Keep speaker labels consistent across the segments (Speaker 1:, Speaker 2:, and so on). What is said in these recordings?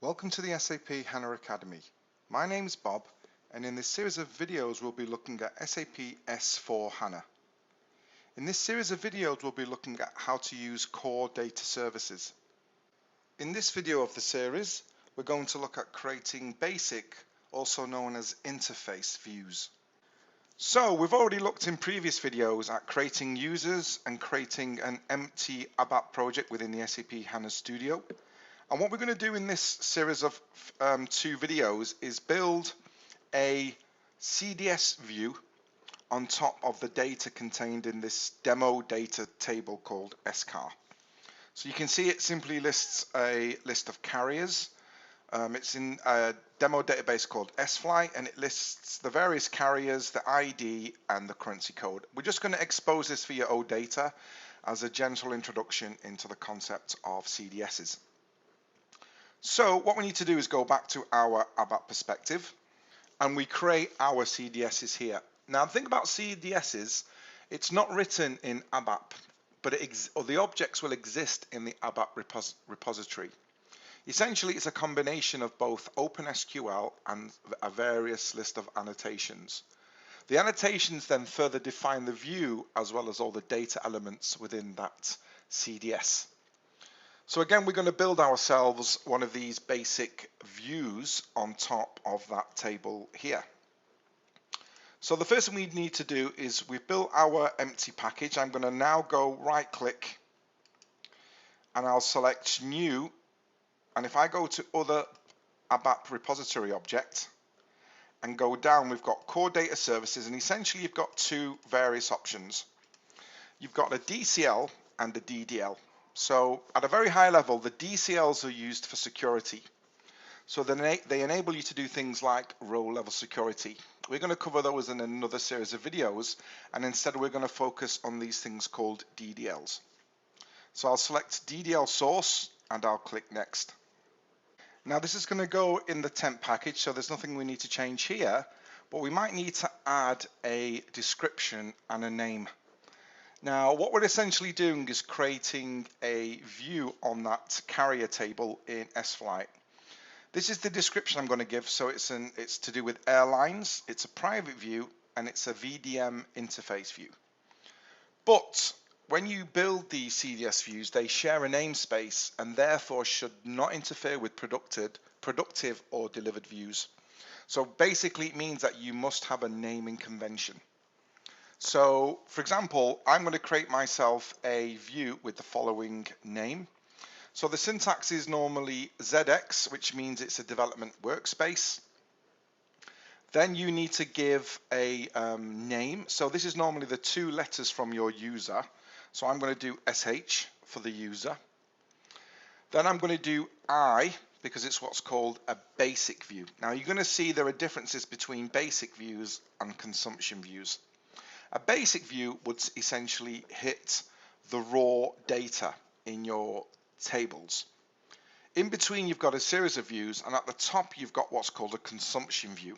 Speaker 1: Welcome to the SAP HANA Academy. My name is Bob, and in this series of videos we'll be looking at SAP S4 HANA. In this series of videos we'll be looking at how to use core data services. In this video of the series we're going to look at creating basic, also known as interface views. So we've already looked in previous videos at creating users and creating an empty ABAP project within the SAP HANA Studio. And what we're going to do in this series of two videos is build a CDS view on top of the data contained in this demo data table called SCAR. So you can see it simply lists a list of carriers. It's in a demo database called SFly, and it lists the various carriers, the ID, and the currency code. We're just going to expose this for your OData as a gentle introduction into the concept of CDSs. So what we need to do is go back to our ABAP perspective and we create our CDSs here. Now the thing about CDSs, it's not written in ABAP, but the objects will exist in the ABAP repository. Essentially it's a combination of both OpenSQL and a various list of annotations. The annotations then further define the view as well as all the data elements within that CDS. So again, we're going to build ourselves one of these basic views on top of that table here. So the first thing we need to do is we've built our empty package. I'm going to now go right click and I'll select new. And if I go to other ABAP repository object and go down, we've got core data services, and essentially you've got two various options. You've got a DCL and a DDL. So at a very high level, the DCLs are used for security. So they enable you to do things like row level security. We're going to cover those in another series of videos, and instead we're going to focus on these things called DDLs. So I'll select DDL source and I'll click next. Now this is going to go in the temp package, so there's nothing we need to change here, but we might need to add a description and a name. Now what we're essentially doing is creating a view on that carrier table in SFly. This is the description I'm going to give, so it's to do with airlines, it's a private view, and it's a VDM interface view. But when you build these CDS views, they share a namespace and therefore should not interfere with productive or delivered views. So basically it means that you must have a naming convention. So for example, I'm going to create myself a view with the following name. So the syntax is normally ZX, which means it's a development workspace. Then you need to give a name. So this is normally the two letters from your user. So I'm going to do SH for the user. Then I'm going to do I, because it's what's called a basic view. Now you're going to see there are differences between basic views and consumption views. A basic view would essentially hit the raw data in your tables. In between you've got a series of views, and at the top you've got what's called a consumption view.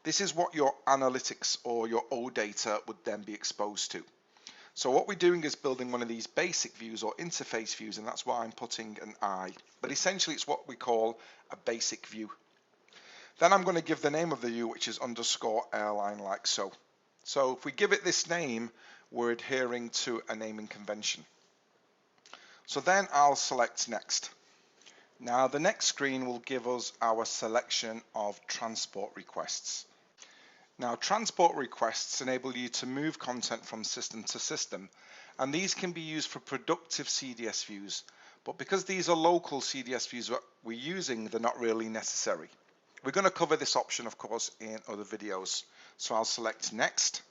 Speaker 1: This is what your analytics or your OData would then be exposed to. So what we're doing is building one of these basic views or interface views, and that's why I'm putting an I. But essentially it's what we call a basic view. Then I'm going to give the name of the view, which is underscore airline, like so. So if we give it this name, we're adhering to a naming convention. So then I'll select next. Now the next screen will give us our selection of transport requests. Now transport requests enable you to move content from system to system, and these can be used for productive CDS views, but because these are local CDS views that we're using, they're not really necessary. We're going to cover this option, of course, in other videos. So I'll select next.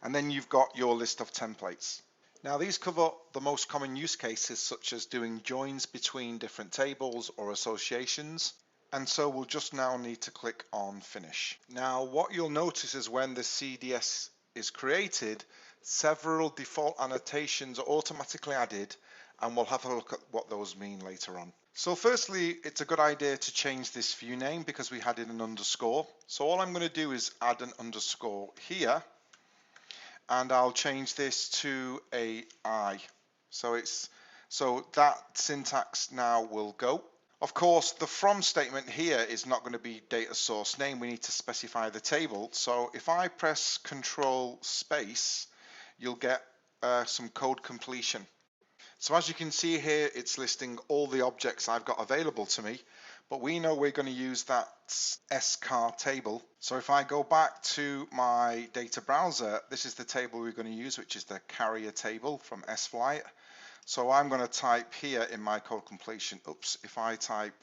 Speaker 1: And then you've got your list of templates. Now these cover the most common use cases, such as doing joins between different tables or associations. And so we'll just now need to click on finish. Now what you'll notice is when the CDS is created, several default annotations are automatically added, and we'll have a look at what those mean later on. So firstly, it's a good idea to change this view name because we added an underscore. So all I'm going to do is add an underscore here, and I'll change this to a I. So that syntax now will go. Of course, the from statement here is not going to be data source name. We need to specify the table. So if I press Control Space, you'll get some code completion. So as you can see here, it's listing all the objects I've got available to me, but we know we're going to use that scar table. So if I go back to my data browser, this is the table we're going to use, which is the carrier table from SFlight. So I'm going to type here in my code completion, if I type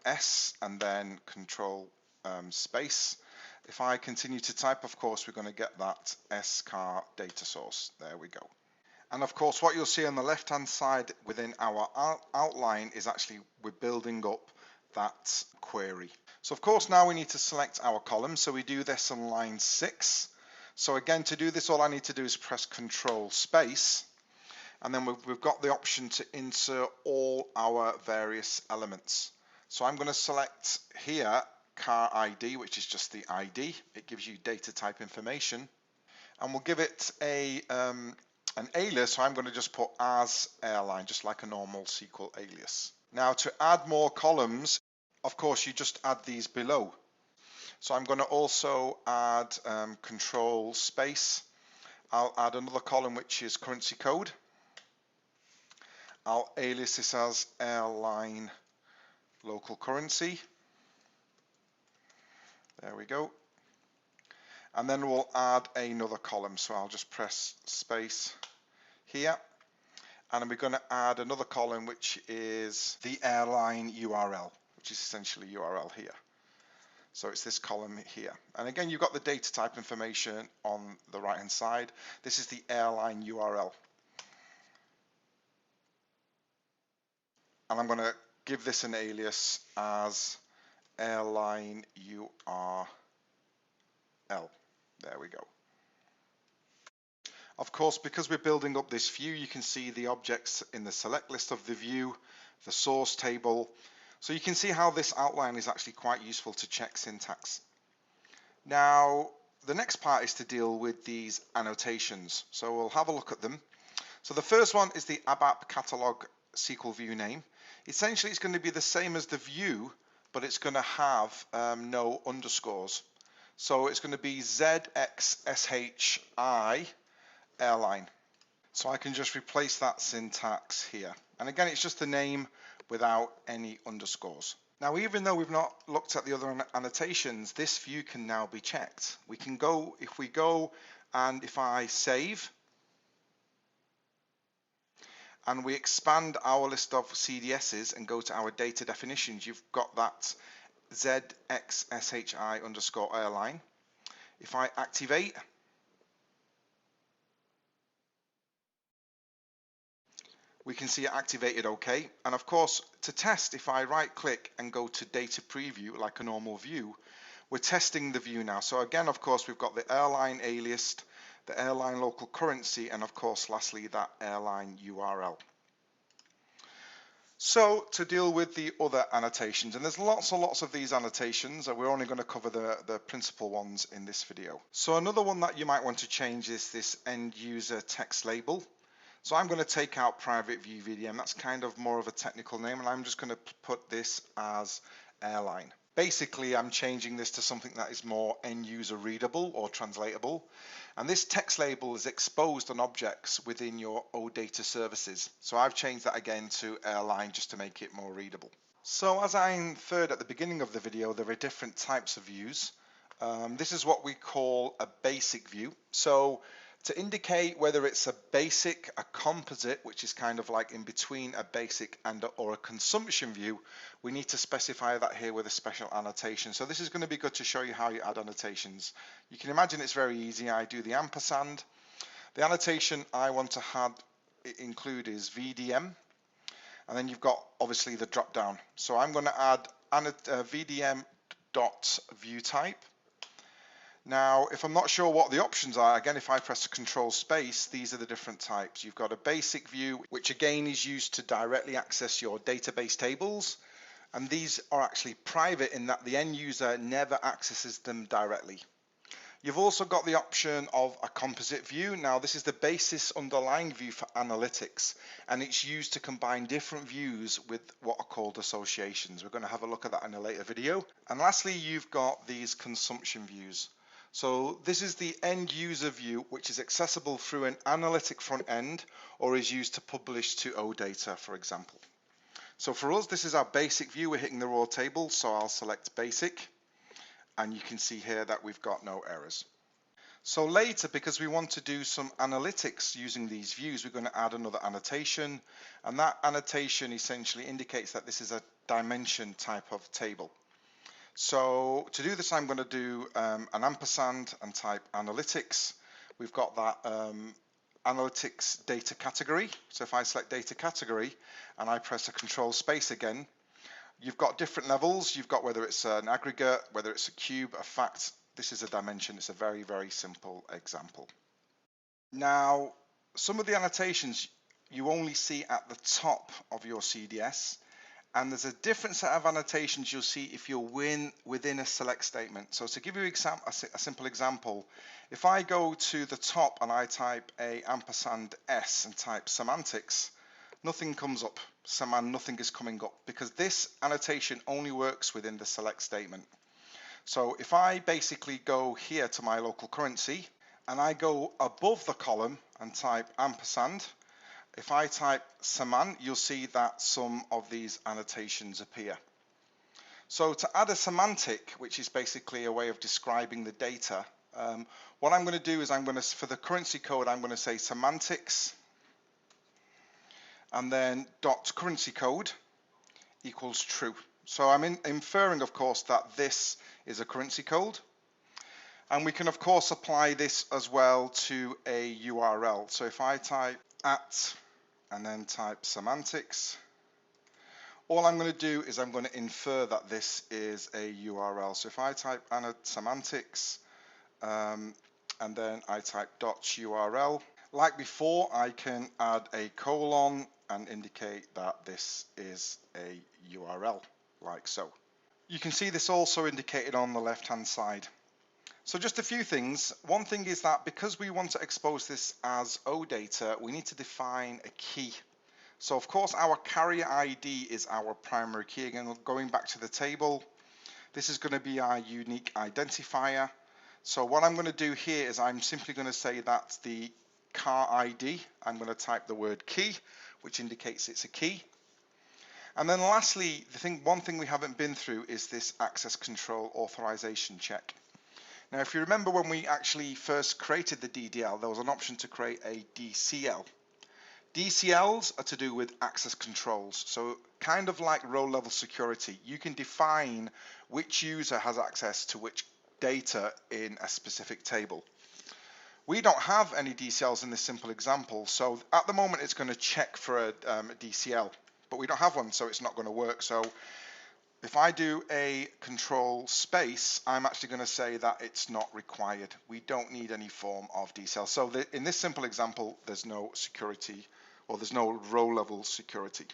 Speaker 1: S and then Control Space, if I continue to type, of course, we're going to get that scar data source. There we go. And of course, what you'll see on the left-hand side within our outline is actually we're building up that query. So of course, now we need to select our column. So we do this on line 6. So again, to do this, all I need to do is press Control Space. And then we've got the option to insert all our various elements. So I'm going to select here car ID, which is just the ID. It gives you data type information. And we'll give it an alias, so I'm going to just put as airline, just like a normal SQL alias. Now to add more columns, of course, you just add these below. So I'm going to also add Control Space. I'll add another column which is currency code. I'll alias this as airline local currency. There we go. And then we'll add another column. So I'll just press space here. And we're going to add another column which is the airline URL, which is essentially URL here. So it's this column here. And again, you've got the data type information on the right hand side. This is the airline URL. And I'm going to give this an alias as airline URL. There we go. Of course, because we're building up this view, you can see the objects in the select list of the view, the source table. So you can see how this outline is actually quite useful to check syntax. Now, the next part is to deal with these annotations. So we'll have a look at them. So the first one is the ABAP catalog SQL view name. Essentially, it's going to be the same as the view, but it's going to have no underscores. So it's going to be ZXSHI airline. So I can just replace that syntax here. And again, it's just the name without any underscores. Now, even though we've not looked at the other annotations, this view can now be checked. We can go, if we go and if I save, and we expand our list of CDSs and go to our data definitions, you've got that ZXSHI underscore airline. If I activate, we can see it activated OK. And of course, to test, if I right click and go to data preview like a normal view, we're testing the view now. So again, of course, we've got the airline aliased, the airline local currency, and of course, lastly, that airline URL. So to deal with the other annotations, and there's lots and lots of these annotations, and we're only going to cover the principal ones in this video. So another one that you might want to change is this end user text label. So I'm going to take out private view VDM. That's kind of more of a technical name, and I'm just going to put this as airline. Basically, I'm changing this to something that is more end user readable or translatable. And this text label is exposed on objects within your OData services. So I've changed that again to airline just to make it more readable. So as I inferred at the beginning of the video, there are different types of views. This is what we call a basic view. So to indicate whether it's a basic, a composite, which is kind of like in between a basic and or a consumption view, we need to specify that here with a special annotation. So this is going to be good to show you how you add annotations. You can imagine it's very easy. I do the ampersand. The annotation I want to include is VDM, and then you've got obviously the drop down. So I'm going to add VDM.viewType. Now, if I'm not sure what the options are, again, if I press Control Space, these are the different types. You've got a basic view, which again is used to directly access your database tables. And these are actually private in that the end user never accesses them directly. You've also got the option of a composite view. Now this is the basis underlying view for analytics, and it's used to combine different views with what are called associations. We're going to have a look at that in a later video. And lastly, you've got these consumption views. So this is the end user view, which is accessible through an analytic front end or is used to publish to OData, for example. So for us, this is our basic view. We're hitting the raw table, so I'll select basic, and you can see here that we've got no errors. So later, because we want to do some analytics using these views, we're going to add another annotation, and that annotation essentially indicates that this is a dimension type of table. So to do this, I'm going to do an ampersand and type analytics. We've got that analytics data category. So if I select data category and I press a control space again, you've got different levels. You've got whether it's an aggregate, whether it's a cube, a fact. This is a dimension. It's a very, very simple example. Now, some of the annotations you only see at the top of your CDS, and there's a different set of annotations you'll see if you're within a select statement. So to give you a simple example, if I go to the top and I type a ampersand S and type semantics, nothing comes up. Nothing is coming up because this annotation only works within the select statement. So if I basically go here to my local currency and I go above the column and type ampersand, if I type seman, you'll see that some of these annotations appear. So to add a semantic, which is basically a way of describing the data, what I'm going to do is for the currency code, I'm going to say semantics and then dot currency code equals true. So I'm inferring, of course, that this is a currency code. And we can, of course, apply this as well to a URL. So if I type at and then type semantics, all I'm going to do is I'm going to infer that this is a URL. So if I type semantics and then I type .url, like before, I can add a colon and indicate that this is a URL, like so. You can see this also indicated on the left-hand side. So just a few things. One thing is that because we want to expose this as OData, we need to define a key. So of course our carrier ID is our primary key. Again, going back to the table, this is going to be our unique identifier. So what I'm going to do here is I'm simply going to say that's the car ID. I'm going to type the word key, which indicates it's a key. And then lastly, one thing we haven't been through is this access control authorization check. Now, if you remember when we actually first created the DDL, there was an option to create a DCL. DCLs are to do with access controls. So kind of like row-level security, you can define which user has access to which data in a specific table. We don't have any DCLs in this simple example, so at the moment it's going to check for a DCL, but we don't have one, so it's not going to work. So if I do a control space, I'm actually going to say that it's not required. We don't need any form of DCL. So in this simple example, there's no security, or there's no row-level security.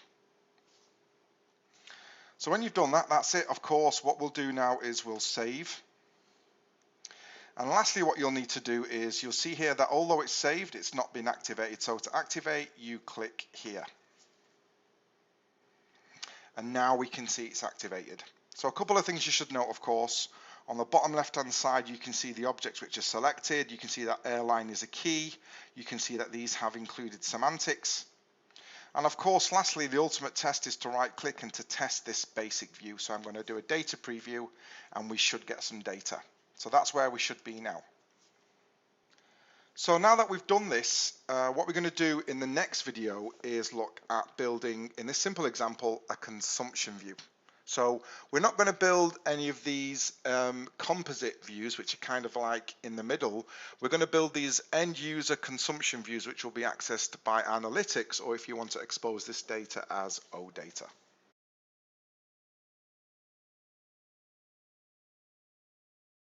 Speaker 1: So when you've done that, that's it. Of course, what we'll do now is we'll save. And lastly, what you'll need to do is you'll see here that although it's saved, it's not been activated. So to activate, you click here. And now we can see it's activated. So a couple of things you should note, of course. On the bottom left-hand side, you can see the objects which are selected. You can see that airline is a key. You can see that these have included semantics. And of course, lastly, the ultimate test is to right-click and to test this basic view. So I'm going to do a data preview, and we should get some data. So that's where we should be now. So now that we've done this, what we're going to do in the next video is look at building, in this simple example, a consumption view. So we're not going to build any of these composite views, which are kind of like in the middle. We're going to build these end user consumption views, which will be accessed by analytics, or if you want to expose this data as OData.